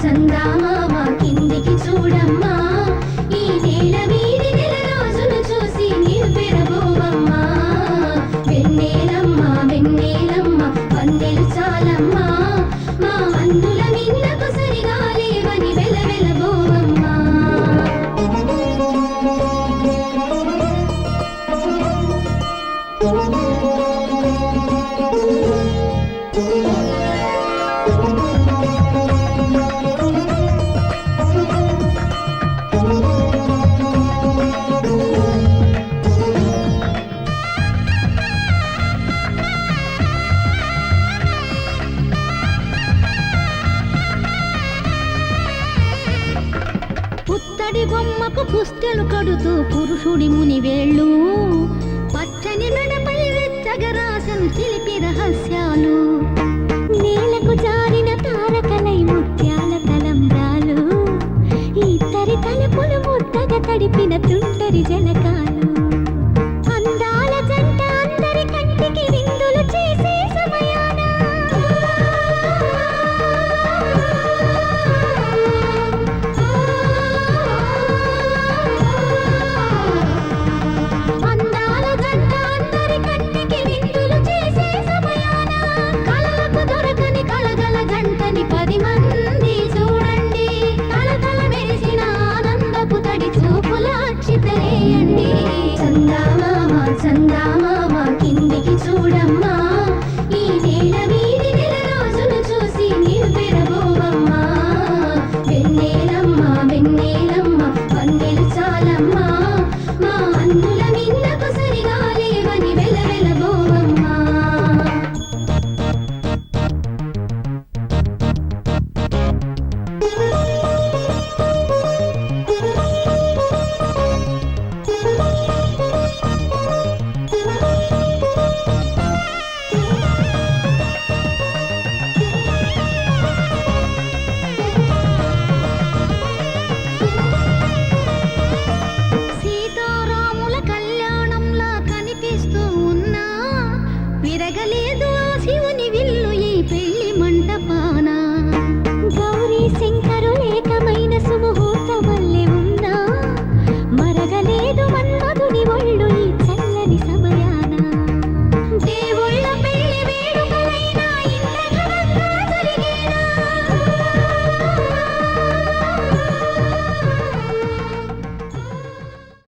చందామామ కిందికి చూడమ్మా, ఈ నేల వీధి నెల రోజులు చూసి నీవు పెరగోవమ్మా. వెన్నెలమ్మ వెన్నెలమ్మ వన్నెలు చాలమ్మా, మా అందుల మిన్నకు సరిగా లేవని వెలవెలబోవమ్మా. పుత్తడి బొమ్మకు పుస్తెలు కడుతూ పురుషుడి ముని వేళ్ళు, పచ్చని మెడపై వెచ్చగరాసను చిలిపి రహస్యాలు.